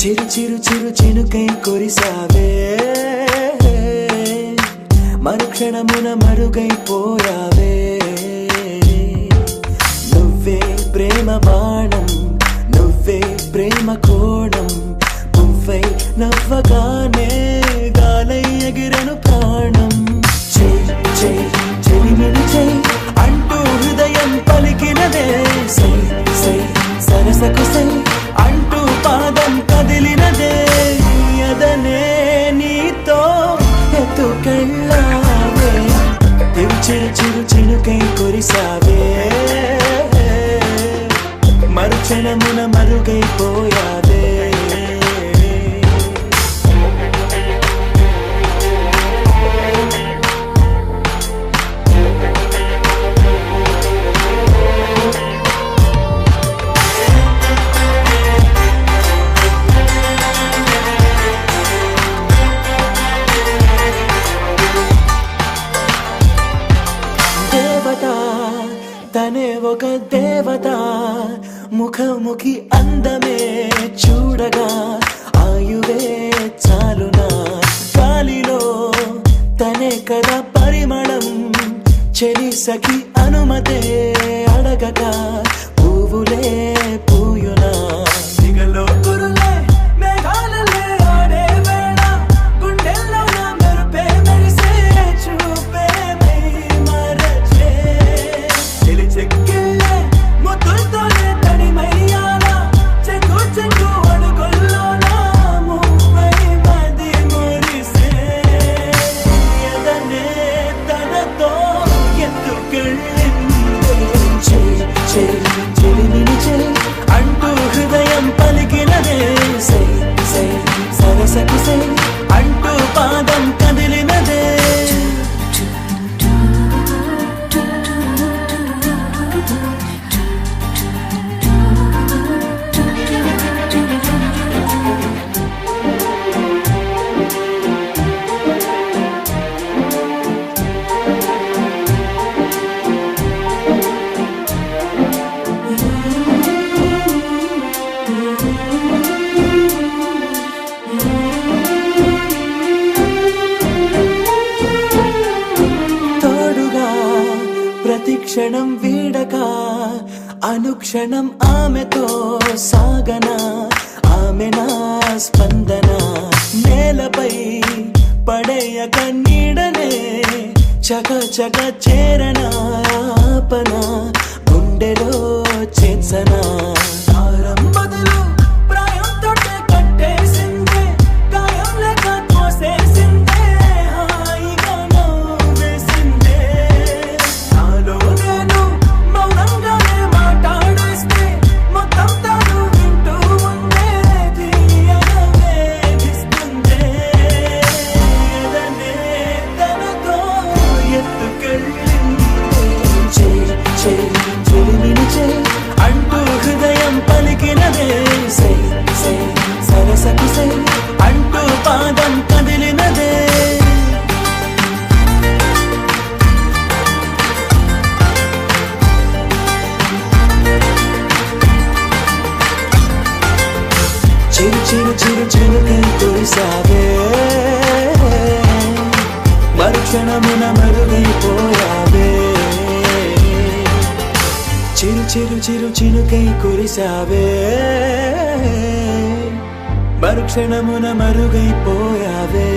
చిరు చిరు చిరు చినుకై కురిసావే, మరుక్షణమున మరుగైపోయావే. నువ్వే ప్రేమ బాణం, నువ్వే ప్రేమ కోణం, పువ్వై నవ్వగానే గాలై ఎగిరెను ప్రాణం. చెయ్ చెయ్ చెలిమిని చెయ్ అంటూ హృదయం పలికినదే, సై సై సరసకు సై అంటూ పాదం కదిలినదే. అదనే నీతో ఎత్తుకెళ్ళావే, చిరు చిరు చినుకై కురిసావే, మరుక్షణమున మరుగైపోయావే. తనే ఒక దేవత, ముఖముఖి అందమే చూడగా ఆయువే చాలునా. గాలిలో తనే కదా పరిమళం, చెలి సఖి అనుమతే అడగగా పువ్వులే పూయునా. దిగలో కురులే మేఘాలలే ఆడే వేళ, గుండెల్లో నా మెరుపే మెరిసే చూపే మై మరచే. చెక్కిళ్ళే ముద్దులతోనే తడిమయ్యాల, చెంగు చెంగు అడుగుల్లోన ముప్పై మది మురిసే. ఎదనే తనతో ఎత్తుకెళ్ళింది, చెయ్ చెయ్ చెలిమిని చెయ్ అంటూ హృదయం పలికినదే. సై సై సరసకు సై అంటూ పాదం కదిలినదే. ప్రతిక్షణం వీడక అనుక్షణం ఆమెతో సాగనా, ఆమె నా స్పందన. నేలపై పడేయక నీడనే చక చక చేరనా, ఆపన గుండెలో చేర్చనా. దారం బదులు ప్రాయంతో కట్టేసిందే, గాయం లేక కోసేసిందే, హాయిగా నవ్వేసిందే. నాలో నేను మౌనంగానే మాట్లాడేస్తే, మొత్తం తాను వింటూ ఉండే తీయగా వేధిస్తుందే. ఎదనే తనతో ఎత్తుకెళ్ళింది, చెయ్ చెయ్ చెలిమిని చెయ్ అంటూ హృదయం పలికినదే. సై సై సరసకు సై అంటూ పాదం కదిలినదే. చిరు చిరు చిరు చిరుకై కురిసావే, మరుక్షణమున మరుగైపోయావే. చిరు చిరు చిరు చినుకై కురిసావే, మరుక్షణమున మరుగైపోయావే.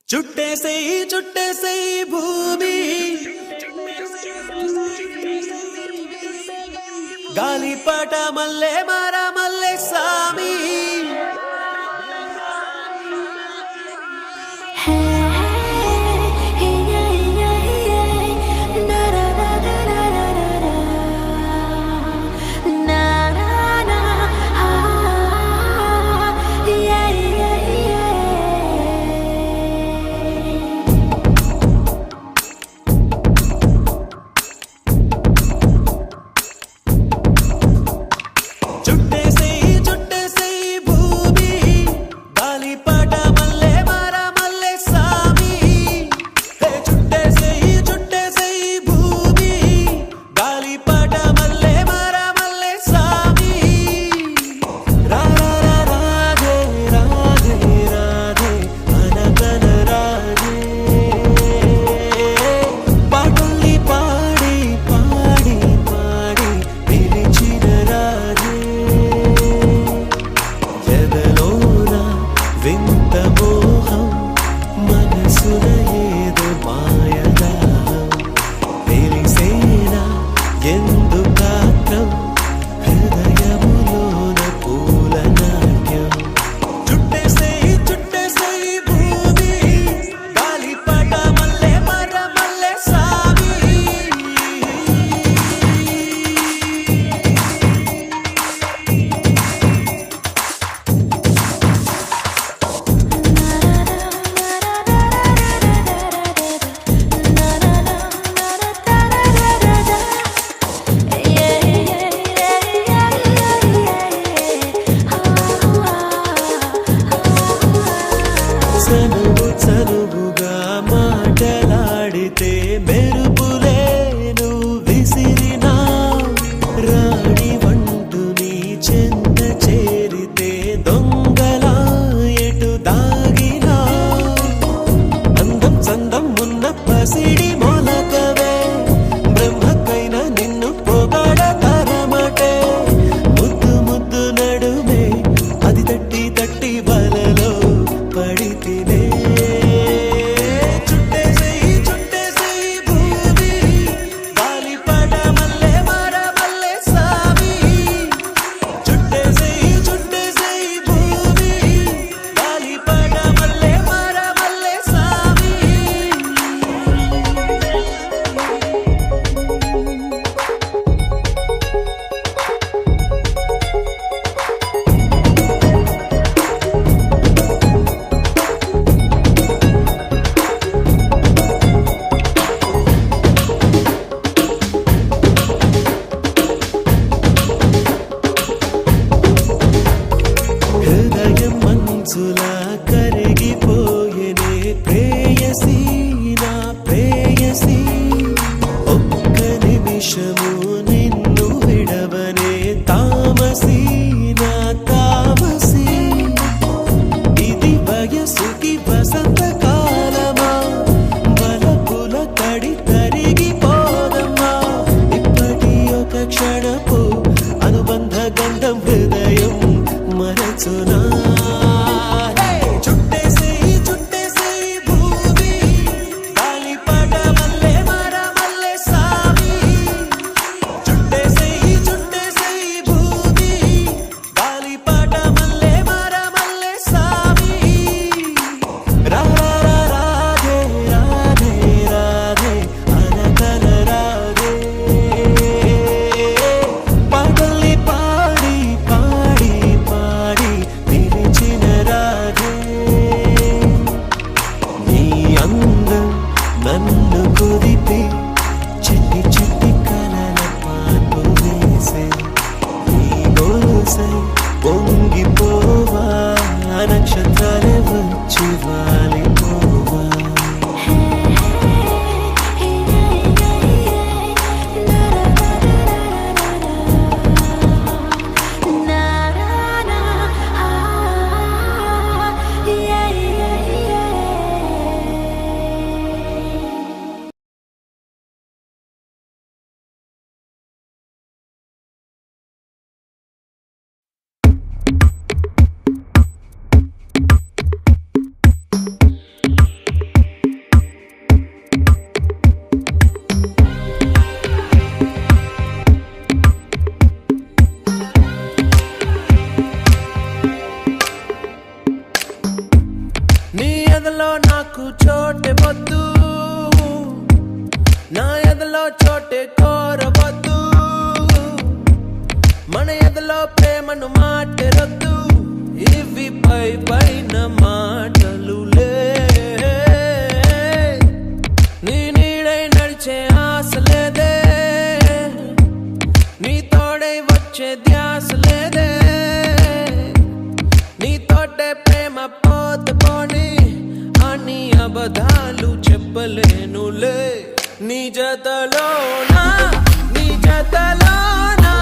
చుట్టేసేయి చుట్టేసేయి భూమి గాలిపట మల్లె మార మల్లె సామి చనువుగా మాటలాడితే మెరుపులేను విసిరినా రాణి వంటు నీ చెంత చేరితే దొంగలా ఎటు దాగినా అందం చందం ఉన్న పసిడి మొలకవే బ్రహ్మకైన నిన్ను పొగడ తరమటే ముద్దు ముద్దు నడుమే అది తట్టి తట్టి వలలో పడితినే మనసులా కరిగిపోయేనే ప్రేయసి నా ప్రేయసి ఒక్క నిమిషము నిన్ను విడవనే తామసి నా తామసి ఇది వయసుకి వసంత కాలమా వలపుల కడి తరిగిపోదమ్మా ఇప్పటి ఒక క్షణపు అనుబంధ గంధం హృదయం మరచునా నన్ను కుదిపి చిట్టి చిట్టి కలల పాటు వేసే నీ గొలుసై పొంగిపోవా నక్షత్రాలే వచ్చి వాలిపోవా ఎదలో నాకు చోటే వద్దు, నా ఎదలో చోటే కోరవద్దు, మన ఎదలో ప్రేమను మాటెరొద్దు, ఇవి పై పైన మాటలులే. నీ నీడై నడిచే ఆశ లేదే, నీ తోడై వచ్చే ధ్యాస లేదే, నీ తోటే ప్రేమ పోతే పోని అని అబద్ధాలు చెప్పలేనులే. నీ జతలోనా, నీ జతలోనా,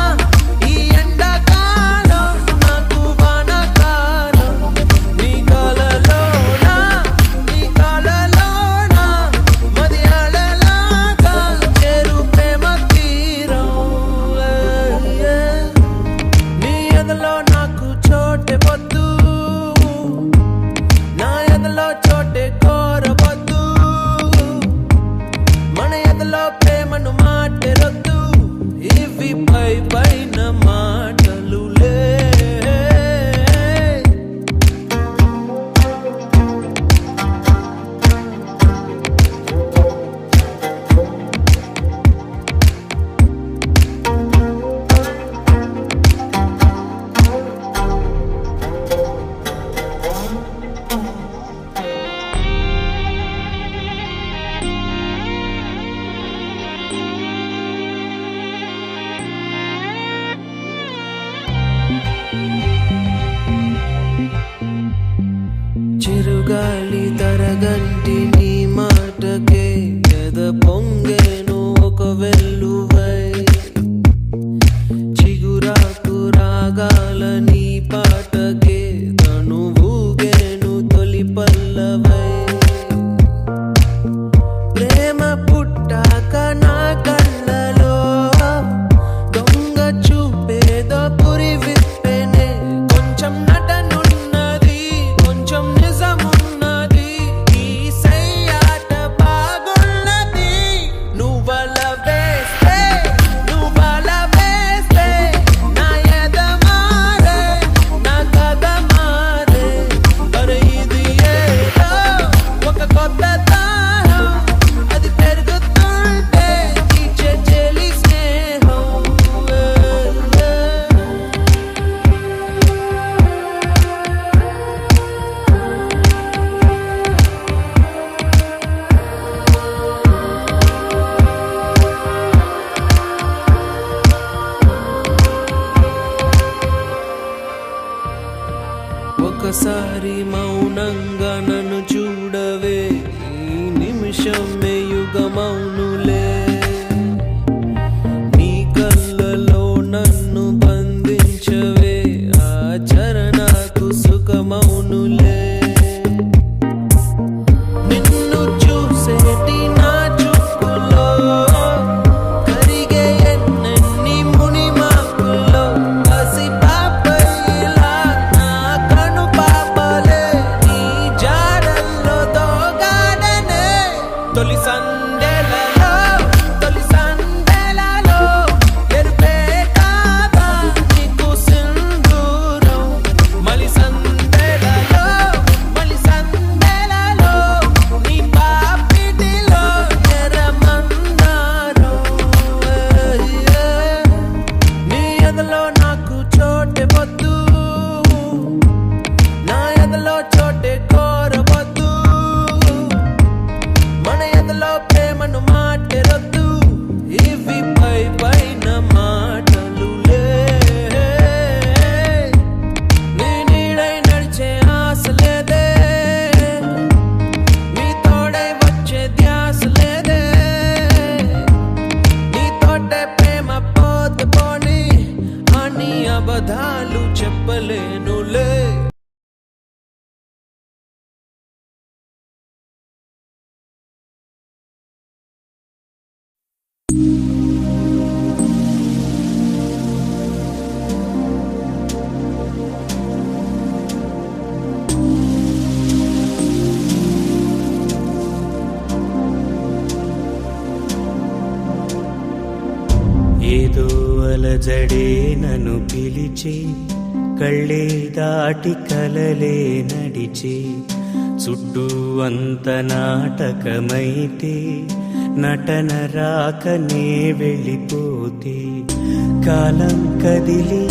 ఈ ఎండాకాలం నాకు వానకాలం, నీ కలలోనా, నీ కలలోనా, మదియాడలాగా చేరు ప్రేమ తీరం. నీ ఎదలో నాకు చోటే వద్దు, నా ఎదలో చోటే కోరవద్దు, మన ఎదలో ప్రేమను మాటెరొద్దు, ఇవి పై పైన మాటలులే. చిరుగాలి తరగంటి నీ మాటకే ఎద పొంగేను ఒక వెల్లువై, చిగురాకు రాగాల నీ పాటకే తను ఊగేను తొలి పల్లవై. ప్రేమ పుట్టాక నా కళ్ళలో దొంగ చూపేదో పురి విప్పెనే, కొంచెం నటనున్నది కొంచెం నిజమున్నది, ఈ సయ్యాట బాగున్నది. నువ్వల వేస్తే నా ఎద మారే, నా కథ మారే. అరే ఇది ఏదో ఒక కొత్త దాహం, అది పెరుగుతుంటే తీర్చే చెలి స్నేహం. ఒకసారి మౌనంగా నన్ను చూడవే, ఈ నిమిషమే యుగమౌనులే. నీ కళ్ళలో నన్ను బంధించవే, ఆ చరణకు సుఖమౌనులే. నిన్ను చూసేటి నా చూపులో కరిగే ఎన్నెన్ని మునిమాకుల్లో, పసి పాపయ్యలా నా కను పాపలే నీ జాడల్లో దోగాడనే. తొలి సందెలలో ఎరుపే కాదా నీకు సింధూరం, మలి సందెలలో నీ పాపిటిలో ఎర్రమందారం. నీ ఎదలో నాకు చోటే వద్దు, నా ఎదలో చోటే కోరవద్దు, మన ఎదలో ప్రేమను మాటెరొద్దు, ఇవి పై పైన మాటలులే. నీ నీడై నడిచే ఆశ లేదే, నీ తోడై వచ్చే ధ్యాస లేదే, నీ తోటే ప్రేమ పోతే పోని అని అబద్ధాలు చెప్పలేనులే. ఏదో అలజడే నన్ను పిలిచి, కళ్ళే దాటి కలలే నడిచి, చుట్టూ అంత నాటకమైతే నటన రాకనే వెళ్ళిపోతే కాలం కదిలి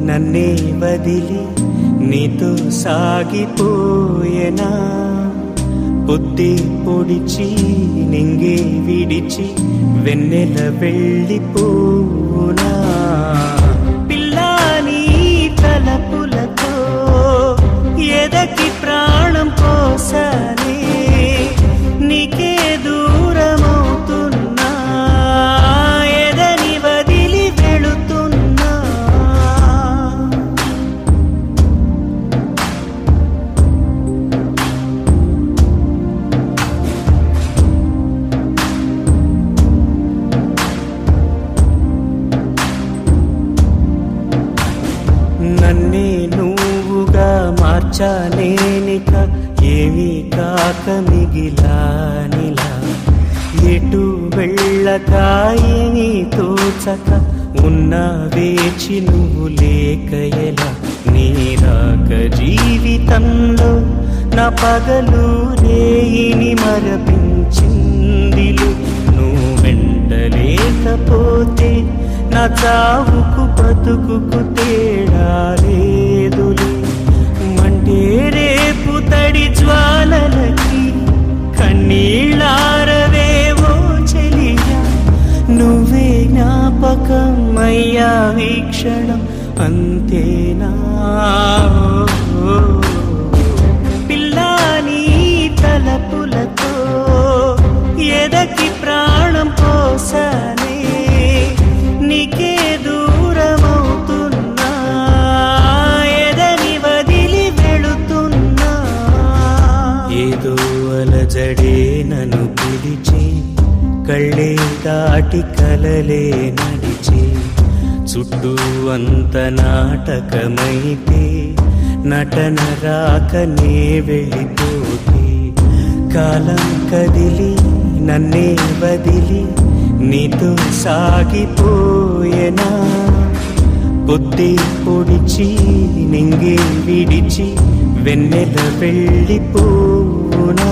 నన్నే వదిలి నీతో సాగిపోయేనా పొద్దే పొడిచి నింగే విడిచి వెన్నెల వెళ్ళిపోనా పిల్లాని తలపులతో ఎదకి ప్రాణం పోసానే నీకే దూరమవుతున్నా ఎదని వదిలి వెళుతున్నా నన్నే నువ్వుగా మార్చానేనిక ఏమీ కాక మిగిలానిలా ఎటు వెళ్ళక ఏమీ తోచక ఉన్నా వేచి నువ్వు లేక ఎలా నీ రాక జీవితంలో నా పగలు రేయిని మరపించిందిలు నువ్వు వెంట లేకపోతే నా చావుకు బతుకుకు తేడా లేదులే మంటే రేపు తడి జ్వాలలకి కన్నీళ్ళారవేవో చెలియా నువ్వే జ్ఞాపకం అయ్యా వీక్షణం అంతేనా పిల్లాని తలపులతో ఎదకి ప్రాణం పోసానే నీకే దూరమవుతున్నా ఎదని వదిలి వెళుతున్నా ఏదో అలజడే నన్ను పిలిచి కళ్ళే దాటి కలలే నడిచి చుట్టూ అంత నాటకమైతే నటన రాకనే వెళ్ళిపోతే కాలం కదిలి నన్నే వదిలి నీతో సాగిపోయేనా పొద్దే పొడిచి నింగే విడిచి వెన్నెల వెళ్ళిపోనా